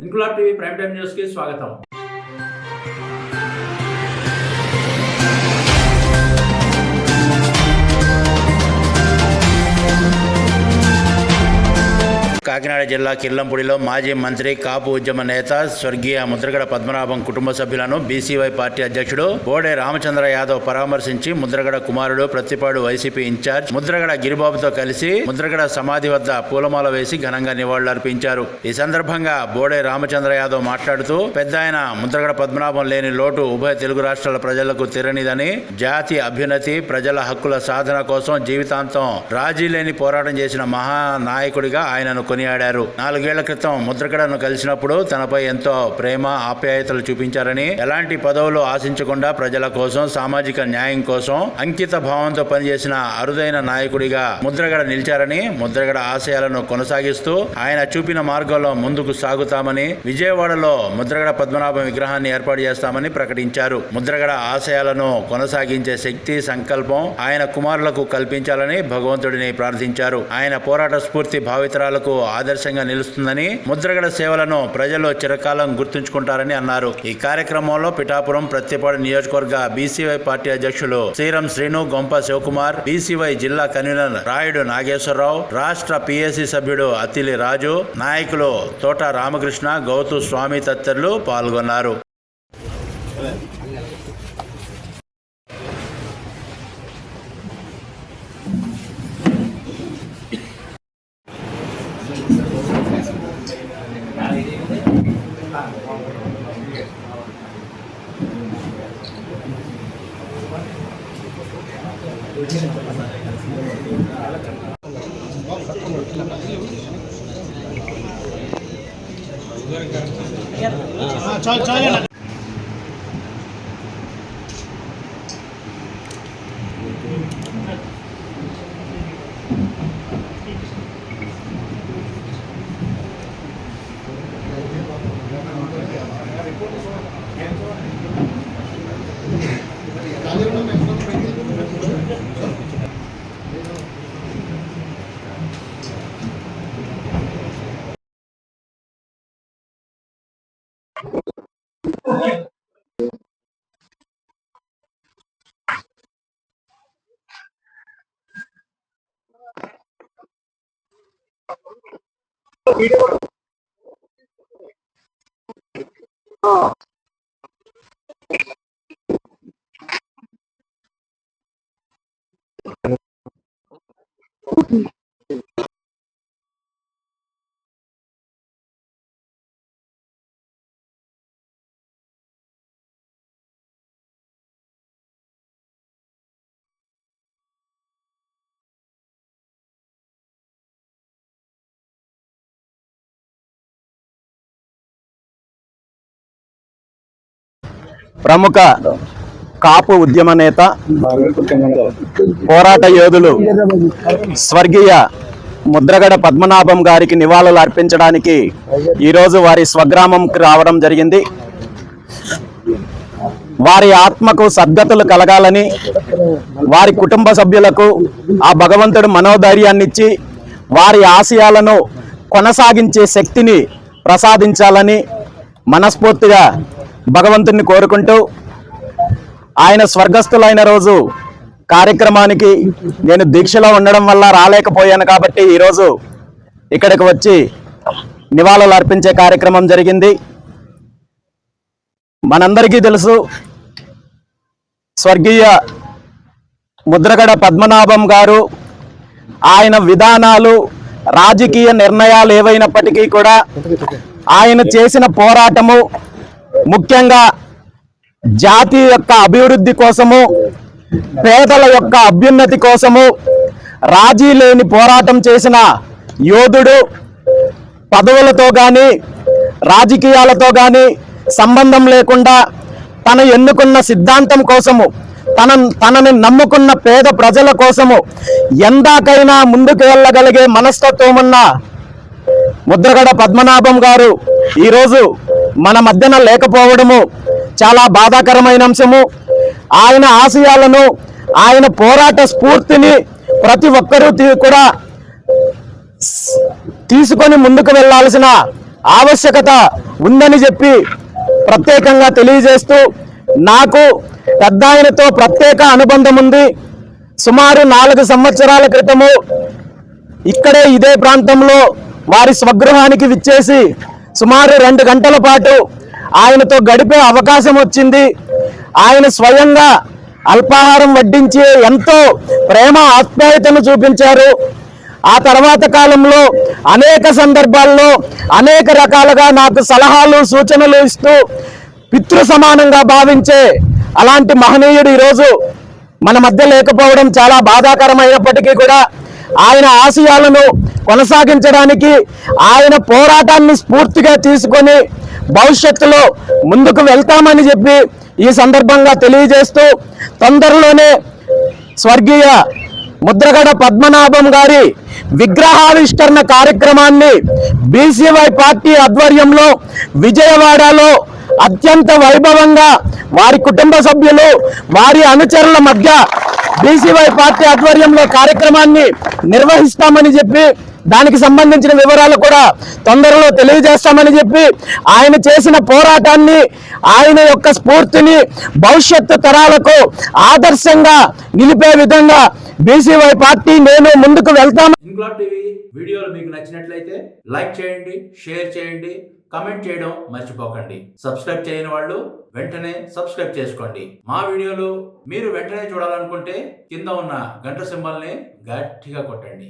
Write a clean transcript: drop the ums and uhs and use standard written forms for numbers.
Inquilab TV prime time news కి స్వాగతం. కాకినాడ జిల్లా కిర్లంపూడిలో మాజీ మంత్రి కాపు ఉద్యమ నేత స్వర్గీయ ముద్రగడ పద్మనాభం కుటుంబ సభ్యులను బీసీవై పార్టీ అధ్యక్షుడు బోడే రామచంద్ర యాదవ్ పరామర్శించి ముద్రగడ కుమారుడు ప్రత్తిపాడు వైసీపీ ఇన్ఛార్జ్ ముద్రగడ గిరిబాబుతో కలిసి ముద్రగడ సమాధి వద్ద పూలమాల వేసి ఘనంగా నివాళులర్పించారు. ఈ సందర్భంగా బోడే రామచంద్ర యాదవ్ మాట్లాడుతూ పెద్దాయన ముద్రగడ పద్మనాభం లేని లోటు ఉభయ తెలుగు రాష్ట్రాల ప్రజలకు తీరనిదని, జాతి అభ్యున్నతి, ప్రజల హక్కుల సాధన కోసం జీవితాంతం రాజీ లేని పోరాటం చేసిన మహానాయకుడిగా ఆయనను కొనియాడారు. 4 ఏళ్ల క్రితం ముద్రగడను కలిసినప్పుడు తనపై ఎంతో ప్రేమ ఆప్యాయతలు చూపించారని, ఎలాంటి పదవులు ఆశించకుండా ప్రజల కోసం, సామాజిక న్యాయం కోసం అంకిత భావంతో పనిచేసిన అరుదైన నాయకుడిగా ముద్రగడ నిలిచారని, ముద్రగడ ఆశయాలను కొనసాగిస్తూ ఆయన చూపిన మార్గంలో ముందుకు సాగుతామని, విజయవాడలో ముద్రగడ పద్మనాభం విగ్రహాన్ని ఏర్పాటు చేస్తామని ప్రకటించారు. ముద్రగడ ఆశయాలను కొనసాగించే శక్తి, సంకల్పం ఆయన కుమారులకు కల్పించాలని భగవంతుడిని ప్రార్థించారు. ఆయన పోరాట స్ఫూర్తి భావితరాలకు ఆదర్శంగా నిలుస్తుందని, ముద్రగడ సేవలను ప్రజలు చిరకాలం గుర్తుంచుకుంటారని అన్నారు. ఈ కార్యక్రమంలో పిఠాపురం ప్రత్తిపాడు నియోజకవర్గ బీసీవై పార్టీ అధ్యక్షులు శ్రీరం శ్రీను, గొంప శివకుమార్, బీసీవై జిల్లా కన్వీనర్ రాయుడు నాగేశ్వరరావు, రాష్ట్ర పీఏసీ సభ్యుడు అత్తిలి రాజు, నాయకులు తోట రామకృష్ణ, గౌతు స్వామి తదితరులు పాల్గొన్నారు. ప్రముఖ కాపు ఉద్యమ నేత, పోరాట యోధులు స్వర్గీయ ముద్రగడ పద్మనాభం గారికి నివాళులు అర్పించడానికి ఈరోజు వారి స్వగ్రామంకి రావడం జరిగింది. వారి ఆత్మకు సద్గతులు కలగాలని, వారి కుటుంబ సభ్యులకు ఆ భగవంతుడు మనోధైర్యాన్ని ఇచ్చి వారి ఆశయాలను కొనసాగించే శక్తిని ప్రసాదించాలని మనస్ఫూర్తిగా భగవంతుని కోరుకుంటూ, ఆయన స్వర్గస్థులైన రోజు కార్యక్రమానికి నేను దీక్షలో ఉండడం వల్ల రాలేకపోయాను కాబట్టి ఈరోజు ఇక్కడికి వచ్చి నివాళులు అర్పించే కార్యక్రమం జరిగింది. మనందరికీ తెలుసు, స్వర్గీయ ముద్రగడ పద్మనాభం గారు ఆయన విధానాలు, రాజకీయ నిర్ణయాలు ఏవైనప్పటికీ కూడా ఆయన చేసిన పోరాటము ముఖ్యంగా జాతి యొక్క అభివృద్ధి కోసము, పేదల యొక్క అభ్యున్నతి కోసము రాజీ లేని పోరాటం చేసిన యోధుడు. పదవులతో కానీ రాజకీయాలతో కానీ సంబంధం లేకుండా తను ఎన్నుకున్న సిద్ధాంతం కోసము, తనని నమ్ముకున్న పేద ప్రజల కోసము ఎందాకైనా ముందుకు వెళ్ళగలిగే మనస్తత్వం ఉన్న ముద్రగడ పద్మనాభం గారు ఈరోజు మన మధ్యన లేకపోవడము చాలా బాధాకరమైన అంశము. ఆయన ఆశయాలను, ఆయన పోరాట స్ఫూర్తిని ప్రతి ఒక్కరూ కూడా తీసుకొని ముందుకు వెళ్ళాల్సిన ఆవశ్యకత ఉందని చెప్పి ప్రత్యేకంగా తెలియజేస్తూ, నాకు పెద్ద ఆయనతో ప్రత్యేక అనుబంధం ఉంది. సుమారు 4 సంవత్సరాల క్రితము ఇక్కడే ఇదే ప్రాంతంలో వారి స్వగృహానికి విచ్చేసి సుమారు 2 గంటల పాటు ఆయనతో గడిపే అవకాశం వచ్చింది. ఆయన స్వయంగా అల్పాహారం వడ్డించి ఎంతో ప్రేమ ఆప్యాయతను చూపించారు. ఆ తర్వాత కాలంలో అనేక సందర్భాల్లో అనేక రకాలుగా నాకు సలహాలు, సూచనలు ఇస్తూ పితృ సమానంగా భావించే అలాంటి మహనీయుడు ఈరోజు మన మధ్య లేకపోవడం చాలా బాధాకరమైనప్పటికీ కూడా ఆయన ఆశయాలను కొనసాగించడానికి, ఆయన పోరాటాన్ని స్ఫూర్తిగా తీసుకొని భవిష్యత్తులో ముందుకు వెళ్తామని చెప్పి ఈ సందర్భంగా తెలియజేస్తూ, తొందరలోనే స్వర్గీయ ముద్రగడ పద్మనాభం గారి విగ్రహావిష్కరణ కార్యక్రమాన్ని బీసీవై పార్టీ ఆధ్వర్యంలో విజయవాడలో అత్యంత వైభవంగా వారి కుటుంబ సభ్యులు, వారి అనుచరుల మధ్య బీసీవై పార్టీ ఆధ్వర్యంలో కార్యక్రమాన్ని నిర్వహిస్తామని చెప్పి, దానికి సంబంధించిన వివరాలు కూడా తొందరలో తెలియజేస్తామని చెప్పి, ఆయన చేసిన పోరాటాన్ని, ఆయన యొక్క స్ఫూర్తిని భవిష్యత్తు తరాలకు ఆదర్శంగా నిలిపే విధంగా బీసీవై పార్టీ నేను ముందుకు వెళ్తాను. ఇంక్లాబ్ టీవీ వీడియోలు మీకు నచ్చినట్లయితే లైక్ చేయండి, షేర్ చేయండి, కమెంట్ చేయడం మర్చిపోకండి. సబ్స్క్రైబ్ చేయని వాళ్ళు వెంటనే సబ్స్క్రైబ్ చేసుకోండి. మా వీడియోలు మీరు వెంటనే చూడాలనుకుంటే కింద ఉన్న గంట సింబల్ని గట్టిగా కొట్టండి.